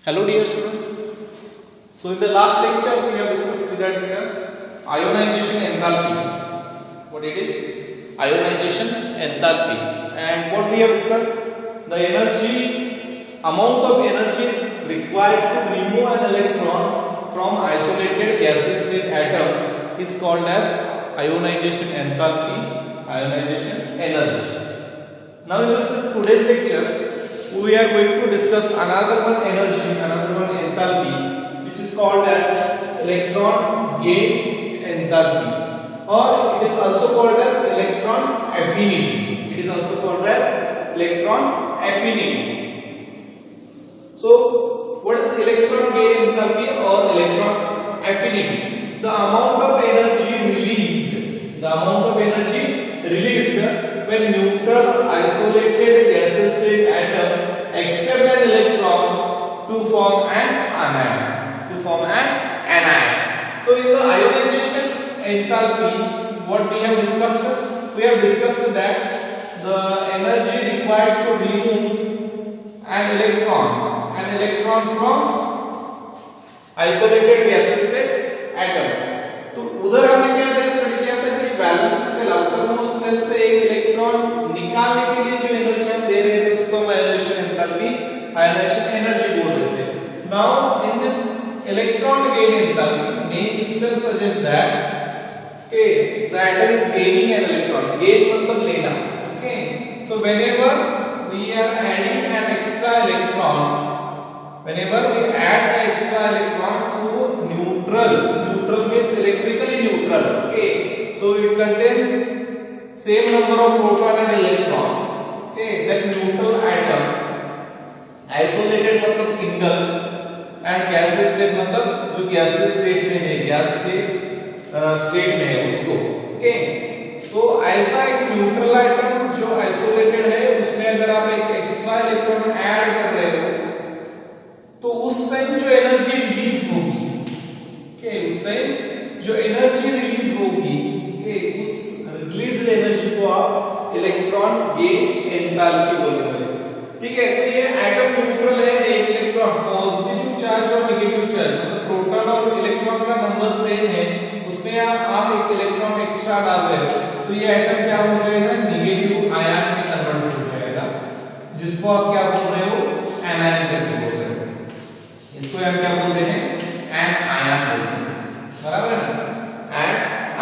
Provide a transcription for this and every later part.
Hello dear students. So in the last lecture we have discussed regarding the ionization enthalpy. What it is? Ionization enthalpy. And what we have discussed? The energy, amount of energy required to remove an electron from isolated gaseous state atom is called as ionization enthalpy, ionization energy. Now in this today's lecture we are going to discuss another one energy, another one enthalpy, which is called as electron gain enthalpy, or it is also called as electron affinity. It is also called as electron affinity. So what is electron gain enthalpy or electron affinity? The amount of energy released, when neutral isolated gaseous state atom accept an electron to form an anion. So in the ionization enthalpy, what we have discussed? We have discussed that the energy required to remove an electron from isolated gaseous state atom. तो उधर हमने क्या study किया था कि valence shell outermost cell से एक electron निकालने के लिए जो एनर्जी हम दे रहे थे उसको हम आयोनाइजेशन एंथैल्पी, आयोनाइजेशन एनर्जी बोल रहे थे. Now in this electron gain enthalpy, name itself suggests that okay the atom is gaining an electron. gain मतलब लेना. Okay, so whenever we are adding an extra electron, whenever we add an extra electron to neutral means electrically neutral. Okay, so it contains same number of proton and electron. Okay, that neutral atom, isolated मतलब single and gaseous state मतलब जो gaseous state में है, gas के state में है उसको. Okay, तो ऐसा एक न्यूट्रल एटम जो आइसोलेटेड है उसमें अगर आप एक एक्स्ट्रा इलेक्ट्रॉन ऐड कर रहे हो तो उस टाइम जो एनर्जी रिलीज होगी, उस टाइम जो एनर्जी रिलीज होगी, उस रिलीज एनर्जी को आप इलेक्ट्रॉन गेन एंथैल्पी बोलते हैं. ठीक है, तो ये एटम न्यूट्रल है, एक इलेक्ट्रॉन पॉजिटिव चार्ज और नेगेटिव चार्ज मतलब प्रोटॉन और इलेक्ट्रॉन का नंबर सेम है, उसमें आप एक इलेक्ट्रॉन एक्स्ट्रा डाल रहे हो तो ये एटम क्या हो जाएगा, नेगेटिव आयन में कन्वर्ट हो जाएगा, जिसको आप क्या बोल रहे हो, एनायन करके बोल रहे हो. इसको हम क्या बोलते हैं, एन आयन बोलते हैं. बराबर है ना, एन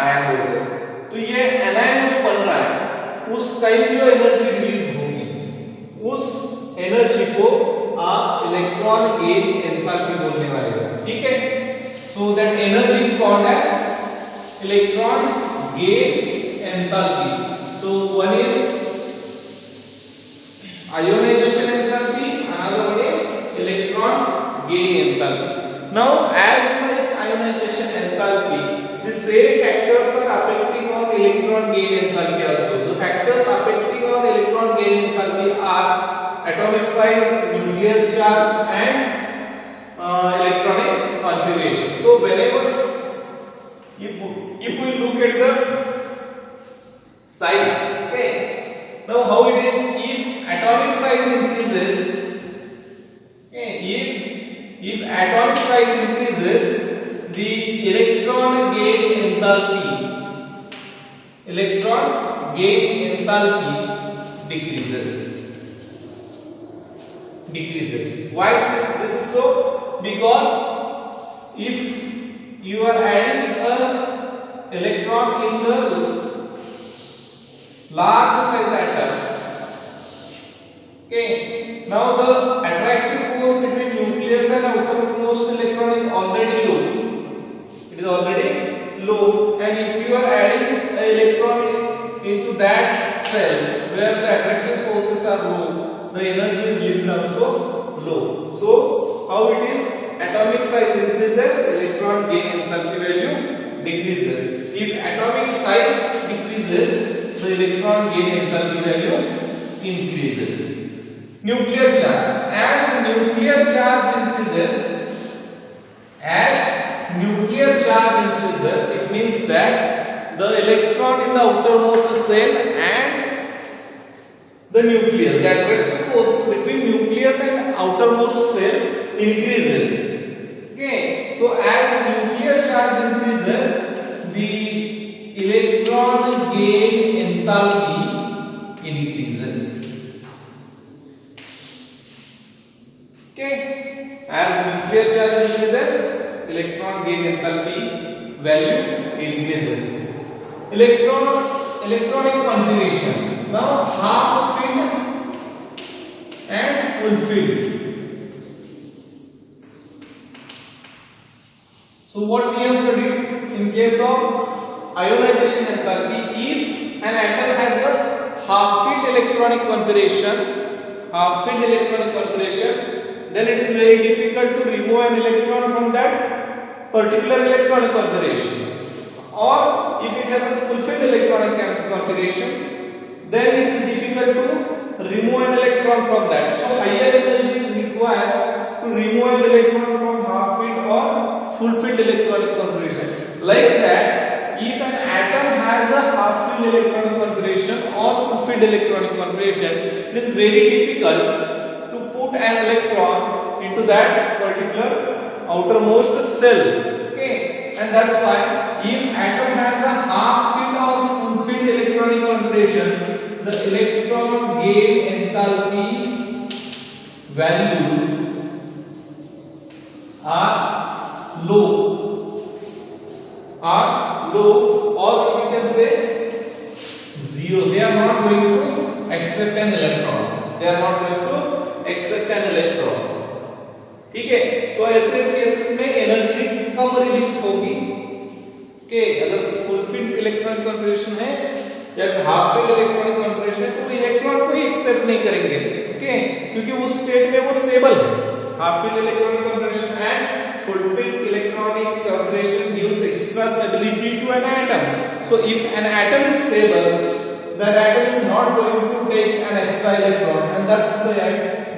आयन बोलते हैं. तो ये एनायन जो बन रहा है उस टाइम जो एनर्जी रिलीज होगी उस एनर्जी को आप इलेक्ट्रॉन गेन एंथैल्पी बोलने वाले हो. ठीक है, so that energy is called as electron gain enthalpy. So one is ionization enthalpy, another one is electron gain enthalpy. Now as like ionization enthalpy, the same factors are affecting on electron gain enthalpy also. The factors affecting on electron gain enthalpy are atomic size, nuclear charge and electronic configuration. So whenever if we look at the size, okay, now how it is, if atomic size increases, if atomic size increases, the electron gain enthalpy decreases. Why this is so? Because if you are adding an electron in the large size atom, okay, now the attractive force between nucleus and outermost electron is already low. It is already low, and if you are adding an electron into that cell where the attractive forces are low, the energy released also low. So how it is, atomic size increases, electron gain enthalpy value decreases. If atomic size decreases, the electron gain enthalpy value increases. Nuclear charge, as nuclear charge increases, it means that the electron in the outermost cell and the nucleus, the attractive force between nucleus and outermost cell increases. Okay, so as nuclear charge increases, the electron gain enthalpy increases. Okay, as nuclear charge increases, electron gain enthalpy value increases. Electronic configuration. Now half filled and full filled. So what we have studied in case of ionization enthalpy, if an atom has a half-filled electronic configuration, then it is very difficult to remove an electron from that particular electronic configuration. Or if it has a fulfilled electronic configuration, then it is difficult to remove an electron from that. So higher energy is required to remove an electron from half-filled or full-filled electronic configuration. Like that, if an atom has a half-filled electronic configuration or full-filled electronic configuration, it is very difficult to put an electron into that particular outermost cell. Okay, and that's why if atom has a half-filled or full-filled electronic configuration, the electron gain enthalpy value are low, or we can say zero. They are not going to accept an electron. ठीक है, तो ऐसे cases में energy कम release होगी. Okay, अगर fulfilled electronic configuration है या half filled electronic configuration है, तो इलेक्ट्रॉन को ही एक्सेप्ट नहीं करेंगे. ओके, क्योंकि उस स्टेट में वो स्टेबल है. Half filled electronic configuration and fulfilled electronic configuration gives extra stability to an atom. So if an atom is stable, that atom is not going to take an extra electron, and that's why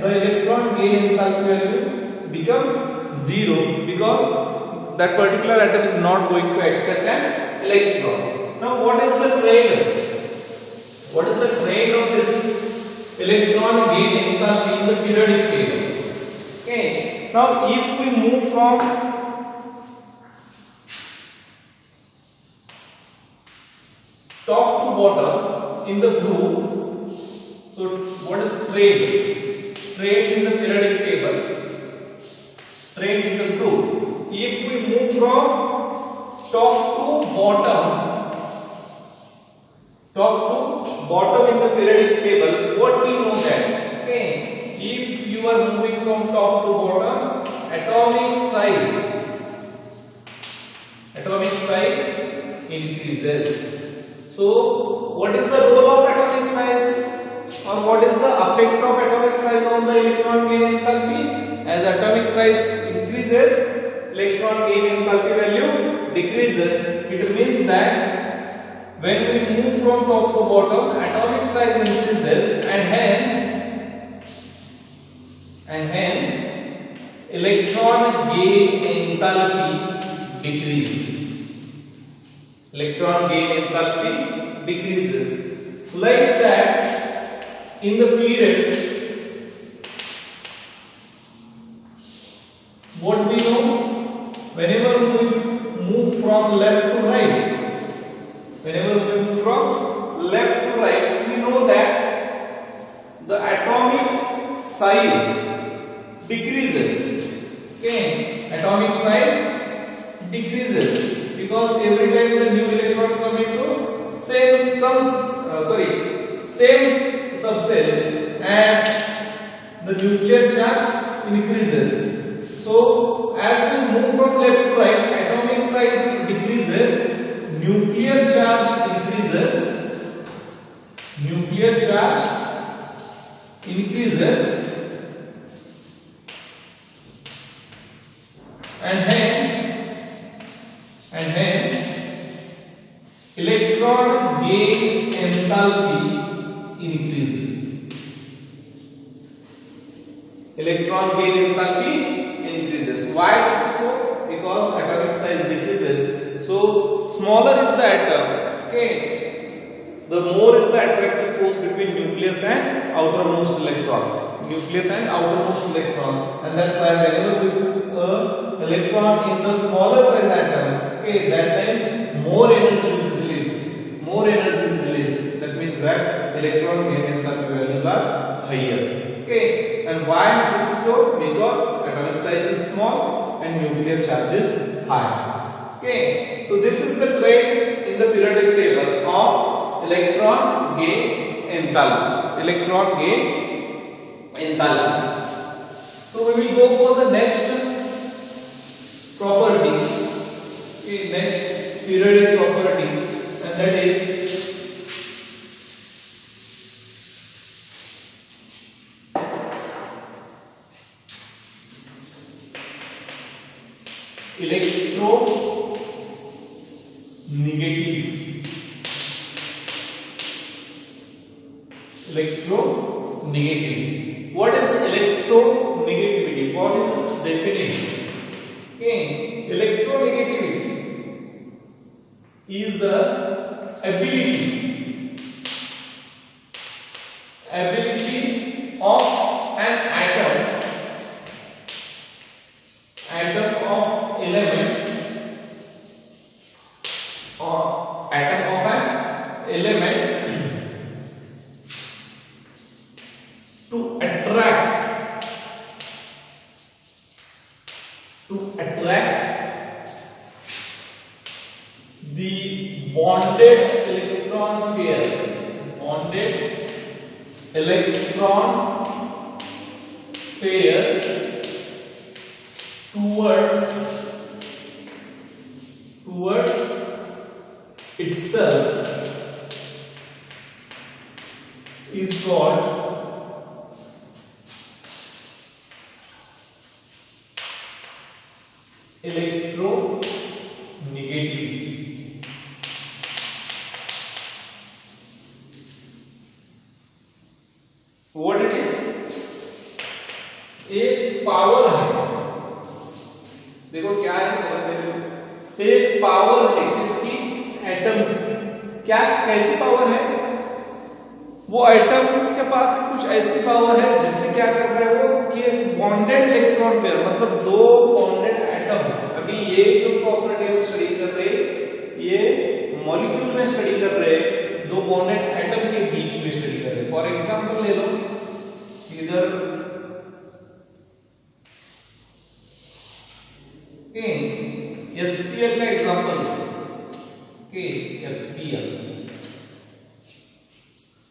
the electron gain enthalpy value becomes zero, because that particular atom is not going to accept an electron. Now what is the trade? What is the trade of this electron gain enthalpy in the periodic table? Okay. Now if we move from top to bottom in the group, so what is trade? Trade in the periodic table, trade in the group. If we move from top to bottom in the periodic table, what we know that, okay, if you are moving from top to bottom, atomic size increases. So what is the role of atomic size, or what is the effect of atomic size on the electron gain enthalpy? As atomic size increases, electron gain enthalpy value decreases. It means that when we move from top to bottom, atomic size increases, and hence electron gain enthalpy decreases. Electron gain enthalpy decreases. Like that, in the periods, what we know, whenever we move from left to right, we know that the atomic size decreases. Okay, atomic size decreases because every time the new electron come into same subcell, and the nuclear charge increases. So as we move from left to right, atomic size decreases, nuclear charge increases, and hence electron gain enthalpy increases. Electron gain enthalpy increases. Why this is so? Because atomic size decreases. So smaller is the atom. Okay, the more is the attractive force between nucleus and outermost electron. Nucleus and outermost electron, and that's why whenever we put a electron in the smaller size atom, okay, that time more energy is released. More energy is released. That means that electron gain enthalpy values are higher. Okay, and why this is so? Because atomic size is small and nuclear charge is high. Okay, so this is the trend in the periodic table of electron gain enthalpy. Electron gain enthalpy. So we will go for the next property. Okay, next periodic property, and that is electronegativity. Electronegativity. What is electronegativity? What is its definition? Okay, electronegativity is the ability of an atom of element or atom of an element to attract the bonded electron pair towards itself is called electronegativity. What it is? एक power है, देखो क्या है समझ में, एक power है किसकी? एटम। क्या कैसी पावर है? वो एटम के पास कुछ ऐसी पावर है जिससे क्या कर रहा है वो कि बॉन्डेड इलेक्ट्रॉन पेयर, मतलब दो बॉन्डेड एटम। अभी ये जो प्रॉपर्टी हम स्टडी कर रहे हैं ये मॉलिक्यूल में स्टडी कर रहे हैं, दो बॉन्डेड एटम के बीच में स्टडी कर रहे हैं। फॉर एग्जांपल ले लो, इधर HCl का एग्जांपल, HCl।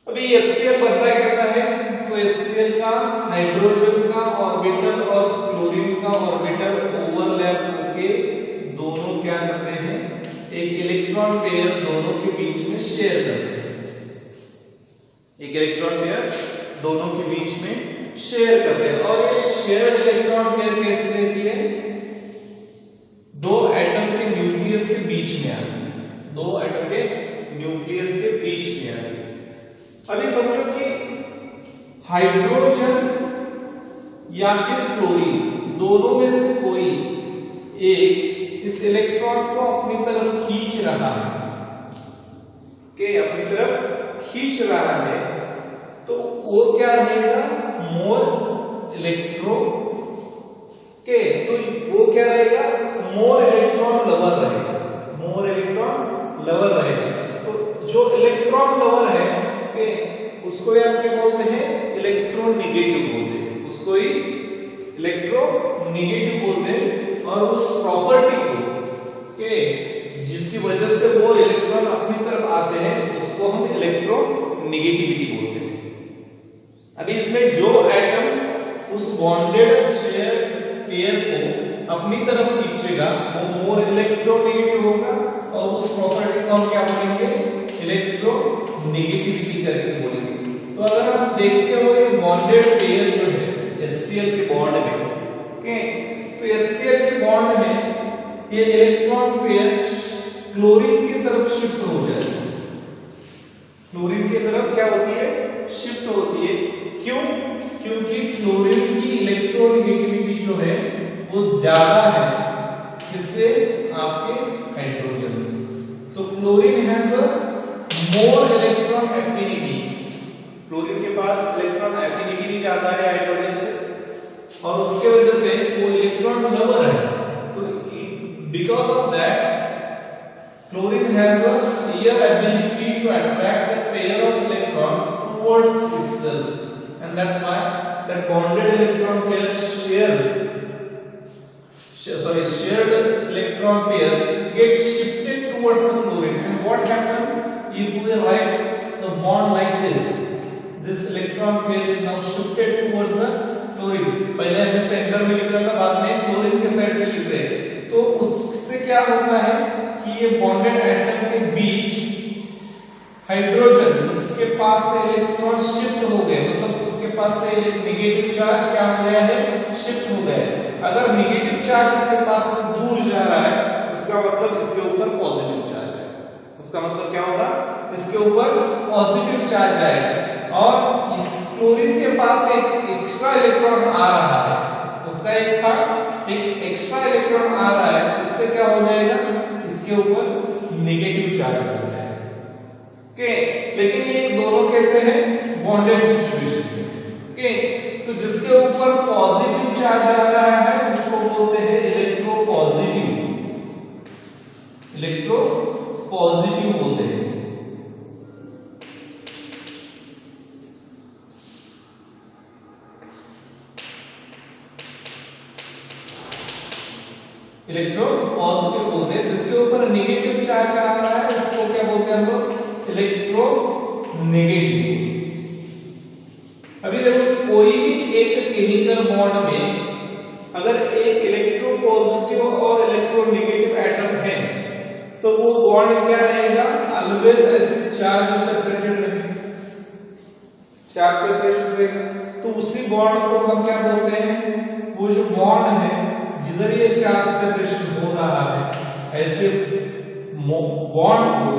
अभी HCl बनता है कैसा है? तो HCl का नाइट्रोजन का ऑर्बिटल और क्लोरीन का ऑर्बिटल ओवरलैप होके दोनों क्या करते हैं? एक इलेक्ट्रॉन पेयर दोनों के बीच में शेयर करते हैं। एक इलेक्ट्रॉन पेयर दोनों के बीच में शेयर करते हैं, और ये शेयर्ड इलेक्ट्रॉन पेयर कैसे रहती है? दो एटम के न्यूक्लियस के बीच में आती है, दो एटम के न्यूक्लियस के बीच में आती है। अभी समझो कि हाइड्रोजन या फिर क्लोरीन दोनों में से कोई एक इस इलेक्ट्रॉन को अपनी तरफ खींच रहा है, अपनी तरफ खींच रहा है, तो वो क्या रहेगा? मोर इलेक्ट्रो तो वो क्या रहेगा? मोर इलेक्ट्रॉन लवर रहेगा, मोर इलेक्ट्रॉन लवर रहेगा। तो जो इलेक्ट्रॉन लवर है उसको हम क्या बोलते हैं? इलेक्ट्रोनेगेटिव बोलते हैं, उसको ही इलेक्ट्रोनेगेटिव बोलते हैं। और उस प्रॉपर्टी को जिसकी वजह से वो इलेक्ट्रॉन अपनी तरफ आते हैं उसको हम इलेक्ट्रोनेगेटिविटी बोलते हैं। अभी इसमें जो एटम उस बॉन्डेड शेयर पेयर को अपनी तरफ खींचेगा वो मोर इलेक्ट्रोनेगेटिव होगा, और उस प्रॉपर्टी को हम क्या बोलेंगे? इलेक्ट्रोनेगेटिविटी करके बोलेंगे। तो अगर आप देखते हो ये बॉन्डेड पेयर जो है HCl के बॉन्ड में, तो HCl के बॉन्ड में ये इलेक्ट्रॉन पेयर क्लोरीन की तरफ शिफ्ट हो जाता है, क्लोरीन की तरफ क्या होती है? शिफ्ट होती है। क्यों? क्योंकि क्लोरीन की इलेक्ट्रोनेगेटिविटी जो है वो ज्यादा है किससे? आपके हाइड्रोजन से। So chlorine has a more electron affinity, chlorine के पास इलेक्ट्रॉन एफिनिटी ज्यादा है हाइड्रोजन से और उसके वजह से वो इलेक्ट्रॉन लवर है। तो because of that chlorine has a clear ability to attract a pair of electron towards itself and that's why that bonded electron pair shared electron pair gets shifted towards the chlorine. And what happens if we write the bond like this electron pair is now shifted towards the chlorine. पहले हमने centre में लिखा था, बाद में chlorine के side पे लिख रहे हैं। तो उससे क्या होता है कि ये बॉन्डेड एटम के बीच हाइड्रोजन जिसके पास से इलेक्ट्रॉन शिफ्ट हो गए, मतलब उसके पास से नेगेटिव चार्ज क्या हो गया है, शिफ्ट हो गया है। अगर नेगेटिव चार्ज उसके पास से दूर जा रहा है उसका मतलब इसके ऊपर पॉजिटिव चार्ज है। उसका मतलब क्या होगा, इसके ऊपर पॉजिटिव चार्ज आएगा और इस क्लोरीन के पास एक एक्स्ट्रा इलेक्ट्रॉन आ रहा है, उसका एक एक्स्ट्रा इलेक्ट्रॉन आ रहा है, इससे क्या हो जाएगा, इसके ऊपर नेगेटिव चार्ज हो जाएगा। ओके, लेकिन ये दोनों कैसे हैं, बॉन्डेड सिचुएशन। ओके, तो जिसके ऊपर पॉजिटिव चार्ज आ रहा है उसको बोलते हैं इलेक्ट्रोपॉजिटिव, इलेक्ट्रोपॉजिटिव बोलते हैं। इलेक्ट्रोपॉजिटिव बोलते हैं। जिसके ऊपर नेगेटिव चार्ज आ रहा है उसको क्या बोलते हैं हम लोग, इलेक्ट्रोनेगेटिव। अभी देखो कोई भी एक केमिकल बॉन्ड में अगर एक इलेक्ट्रोपॉजिटिव और इलेक्ट्रोनेगेटिव एटम है तो वो बॉन्ड क्या रहेगा, ऑलवेज ऐसे चार्ज सेपरेटेड रहेगा, चार्ज सेपरेशन रहेगा। तो उसी बॉन्ड को हम क्या बोलते हैं, वो जो बॉन्ड है जिधर ये चार्ज सेपरेशन हो रहा है ऐसे बॉन्ड को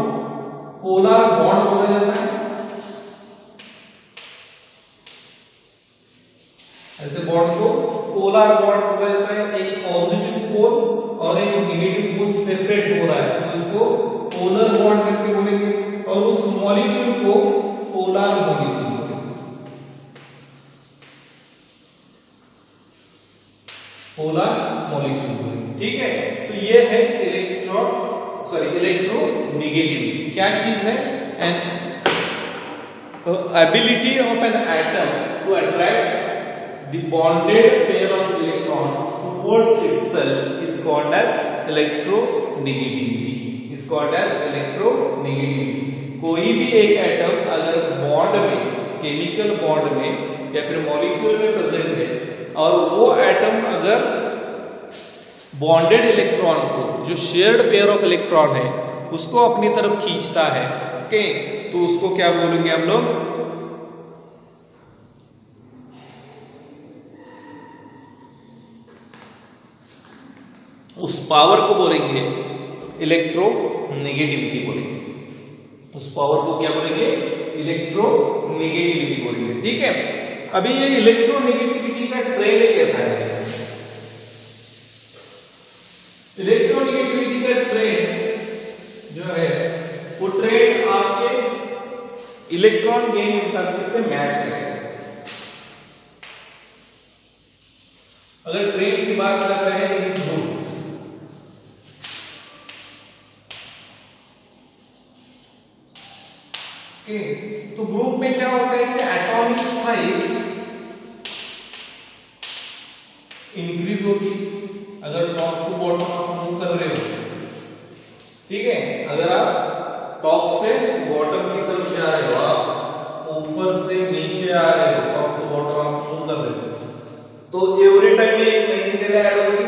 पोलर बॉन्ड बोला जाता है। ऐसे बॉन्ड को पोलर बॉन्ड बोला जाता है। एक पॉजिटिव पोल और एक नेगेटिव पोल सेपरेट हो रहा है तो इसको पोलर बॉन्ड करके बोलेंगे और उस मॉलिक्यूल को पोलर मॉलिक्यूल बोलेंगे, पोलर मॉलिक्यूल बोलेंगे। ठीक है, तो ये है इलेक्ट्रोनेगेटिव। क्या चीज है, an ability of an atom to attract the bonded pair of electron towards itself is called as electronegativity, is called as electronegativity. कोई भी एक एटम अगर बॉन्ड में, केमिकल बॉन्ड में या फिर मॉलिक्यूल में प्रेजेंट है और वो एटम अगर बॉन्डेड इलेक्ट्रॉन को, जो शेयर्ड पेयर ऑफ इलेक्ट्रॉन है, उसको अपनी तरफ खींचता है, ओके, तो उसको क्या बोलेंगे हम लोग, उस पावर को बोलेंगे इलेक्ट्रोनेगेटिविटी बोलेंगे। उस पावर को क्या बोलेंगे, इलेक्ट्रोनेगेटिविटी बोलेंगे। ठीक है, अभी ये इलेक्ट्रोनेगेटिविटी का ट्रेंड कैसा है, इलेक्ट्रोनेगेटिविटी का ट्रेंड जो है वो ट्रेंड आपके इलेक्ट्रॉन गेन एंथैल्पी से मैच करेगा। अगर ट्रेंड की बात कर रहे हैं इन ग्रुप, तो ग्रुप में क्या होता है कि एटॉमिक साइज इंक्रीज होगी अगर टॉप टू बॉटम आप मूव कर रहे हो। ठीक है, अगर आप टॉप से बॉटम की तरफ जा रहे हो, आप ऊपर से नीचे आ रहे हो, टॉप टू बॉटम आप मूव कर रहे हो, तो एवरी टाइम एक नई सेल ऐड होगी,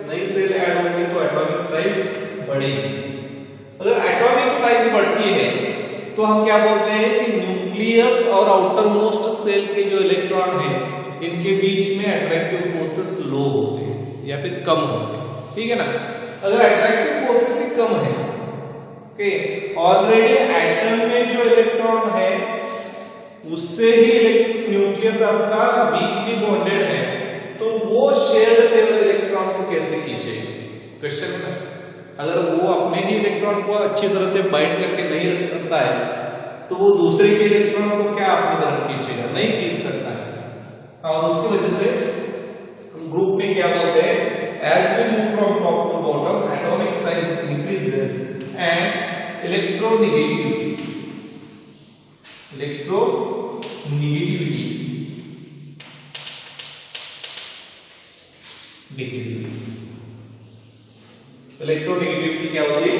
नई सेल ऐड होगी तो एटॉमिक साइज बढ़ेगी। अगर एटॉमिक साइज बढ़ती है तो हम क्या बोलते हैं कि न्यूक्लियस और आउटर मोस्ट सेल के जो इलेक्ट्रॉन है इनके बीच में अट्रैक्टिव फोर्सेस लो होते हैं या फिर कम होते हैं। ठीक है ना, अगर अट्रैक्टिव फोर्सेस ही कम है, ओके, ऑलरेडी एटम में जो इलेक्ट्रॉन है उससे ही न्यूक्लियस आपका वीकली बॉन्डेड है, तो वो शेयर्ड पेयर इलेक्ट्रॉन को कैसे खींचेगी, क्वेश्चन है। अगर वो अपने ही इलेक्ट्रॉन को अच्छी तरह से बाइंड करके नहीं रख सकता है तो वो दूसरे के इलेक्ट्रॉन को क्या अपनी तरफ खींचेगा, नहीं खींच सकता है। और उसकी वजह से ग्रुप में क्या बोलते हैं, as we move from top to bottom atomic size increases and electronegativity decreases। Electronegativity क्या होती है,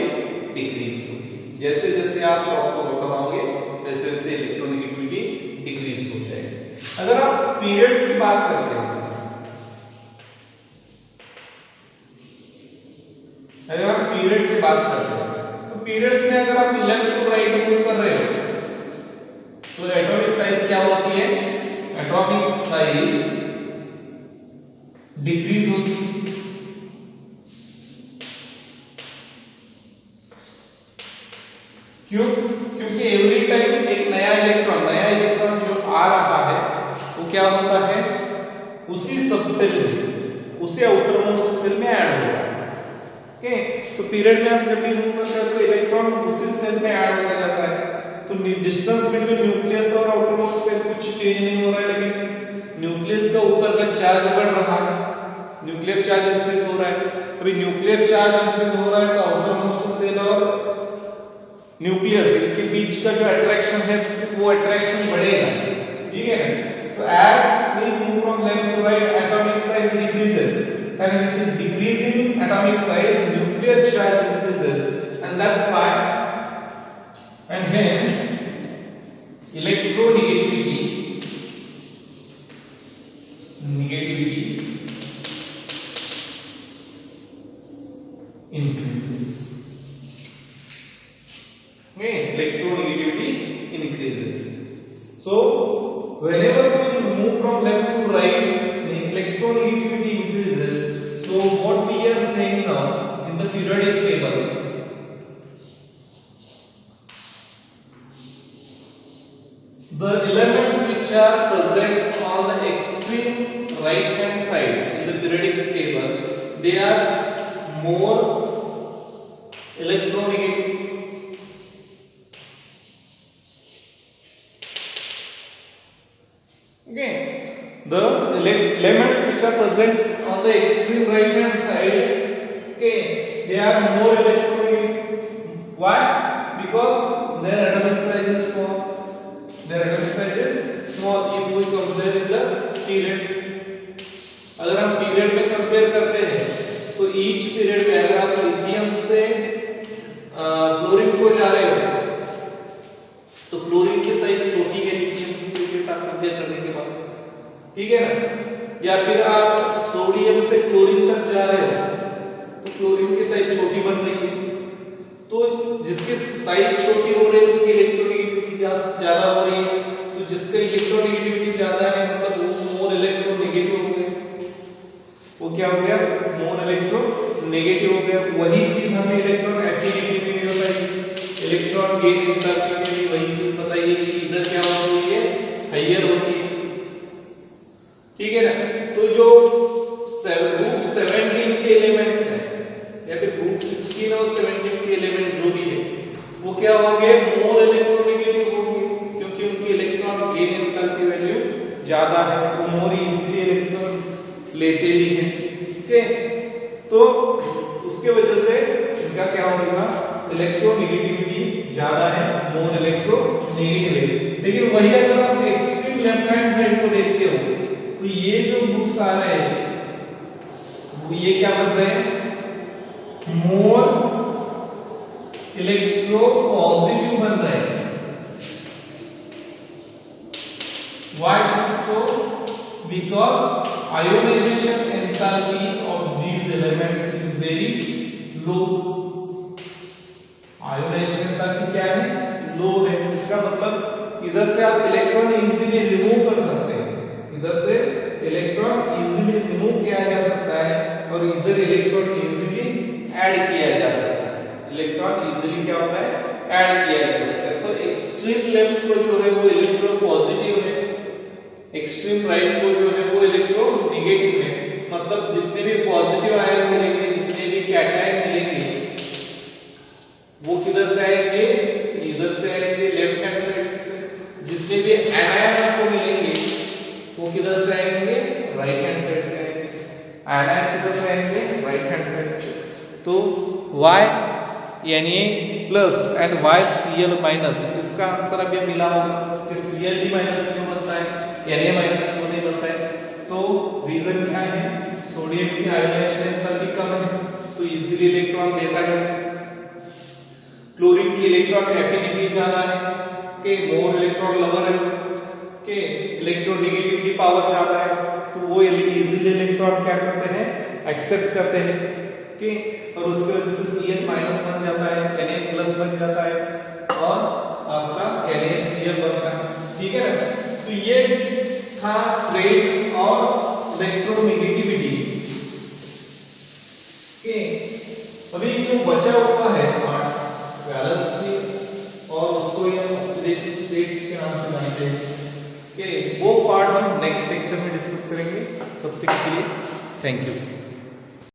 डिक्रीज होती है। जैसे जैसे आप टॉप टू बॉटम आओगे वैसे वैसे इलेक्ट्रोनेगेटिविटी डिक्रीज हो जाएगी। अगर आप पीरियड्स की बात करते हैं, अगर आप पीरियड की बात करते हैं तो पीरियड्स में अगर आप लेफ्ट टू राइट मूव कर रहे हो तो एटॉमिक साइज क्या होती है, एटॉमिक साइज डिक्रीज होती है। क्यों? क्योंकि एवरी टाइम एक नया इलेक्ट्रॉन जो आ रहा है वो क्या होता है, उसी सब सेल में, उसी आउटर मोस्ट सेल में ऐड होता है। ओके, तो पीरियड में आप जब भी मूव करते हैं तो इलेक्ट्रॉन उसी सेल में ऐड होता जाता है। तो डिस्टेंस बिटवीन न्यूक्लियस और आउटर मोस्ट सेल कुछ चेंज नहीं हो रहा है, लेकिन न्यूक्लियस का ऊपर का चार्ज बढ़ रहा है, न्यूक्लियर चार्ज इंक्रीज हो रहा है। अभी न्यूक्लियर चार्ज इंक्रीज हो रहा है तो आउटर मोस्ट सेल और न्यूक्लियस इनके बीच का जो अट्रैक्शन है वो अट्रैक्शन बढ़ेगा, ठीक है ना। तो as we move from left to right atomic size decreases, and with decreasing atomic size nuclear charge increases, and that's why and hence electronegativity increases. Electronegativity increases. So whenever we move from left to right, the electronegativity increases. So what we are saying now in the periodic table, the elements which are present on the extreme right hand side in the periodic table, they are more electronegative. Okay, the elements which are present on the extreme right hand side, okay, they are more electronegative. Why? Because their atomic size is small. Their atomic size is small if we compare with the period. अगर हम period में compare करते हैं तो each period में अगर आप lithium से फ्लोरीन को जा रहे हो तो फ्लोरीन की साइज छोटी है लिथियम के साथ कंपेयर करने के बाद, ठीक है ना। या फिर आप सोडियम से क्लोरीन तक जा रहे हो तो क्लोरीन की साइज छोटी बन रही है। तो जिसकी साइज छोटी हो रही है उसकी इलेक्ट्रोनेगेटिविटी ज्यादा हो रही है, तो जिसका इलेक्ट्रोनेगेटिविटी ज्यादा है मतलब वो मोर इलेक्ट्रोनेगेटिव हो गया। वो क्या हो गया, मोर इलेक्ट्रोनेगेटिव हो गया। वही चीज हमें इलेक्ट्रॉन एफिनिटी में भी बताई, इलेक्ट्रॉन गेन एंथैल्पी में भी वही चीज बताइए कि इधर क्या होती है, हायर होती है, ठीक है ना। तो जो ग्रुप 17 के एलिमेंट्स हैं या फिर ग्रुप 16 और 17 के एलिमेंट जो भी है वो क्या होंगे, मोर इलेक्ट्रोनेगेटिव होंगे क्योंकि उनकी इलेक्ट्रॉन गेन एंथैल्पी वैल्यू ज्यादा है, वो मोर इजीली इलेक्ट्रॉन लेते भी हैं, ठीक है। तो उसके वजह से इनका क्या होगा, इलेक्ट्रोनेगेटिविटी ज्यादा है, मोर इलेक्ट्रोनेगेटिव है। लेकिन वही अगर आप एक्सट्रीम लेफ्ट हैंड साइड को देखते हो तो ये जो ग्रुप्स आ रहे हैं ये क्या बन रहे हैं, मोर इलेक्ट्रो पॉजिटिव बन रहे हैं। Why this is so, because ionisation enthalpy of these elements is very low. Ionisation enthalpy क्या है, लो है। इसका मतलब इधर से आप इलेक्ट्रॉन इजीली रिमूव कर सकते हैं, इधर से इलेक्ट्रॉन इजीली रिमूव किया जा सकता है और इधर इलेक्ट्रॉन इजीली ऐड किया जा सकता है। इलेक्ट्रॉन इजीली क्या होता है, ऐड किया जा सकता है। तो एक्सट्रीम लेफ्ट को जो है वो इलेक्ट्रो पॉजिटिव है, एक्सट्रीम राइट को जो है वो इलेक्ट्रो नेगेटिव है। मतलब जितने भी पॉजिटिव आयन मिलेंगे, जितने भी कैटायन मिलेंगे वो किधर से आएंगे, इधर से आएंगे, लेफ्ट हैंड साइड एनायन आपको मिलेंगे वो किधर से आएंगे, राइट हैंड साइड से आएंगे। एनायन किधर से आएंगे, राइट हैंड साइड से। तो Y Na+ एंड YCl-, इसका आंसर अब ये मिला होगा कि Cl माइनस क्यों बनता है, Na माइनस क्यों नहीं बनता है। तो रीजन क्या है, सोडियम की आयोनाइजेशन एनर्जी कम है तो इजीली इलेक्ट्रॉन देता है। क्लोरीन की इलेक्ट्रॉन एफिनिटी ज्यादा है कि मोर इलेक्ट्रॉन लवर है कि इलेक्ट्रोनेगेटिविटी पावर ज्यादा है, तो वो इजीली इलेक्ट्रॉन क्या करते हैं, एक्सेप्ट करते हैं कि, और उसकी वजह से Cl- बन जाता है, Na+ बन जाता है और आपका NaCl बनता है। ठीक है ना। तो ये था ट्रेड और इलेक्ट्रोनेगेटिविटी के। अभी जो बचा हुआ है पार्ट वैलेंसी और उसको हम ऑक्सीडेशन स्टेट के नाम से जानते हैं कि वो पार्ट हम नेक्स्ट लेक्चर में डिस्कस करेंगे। तब तक के लिए थैंक यू।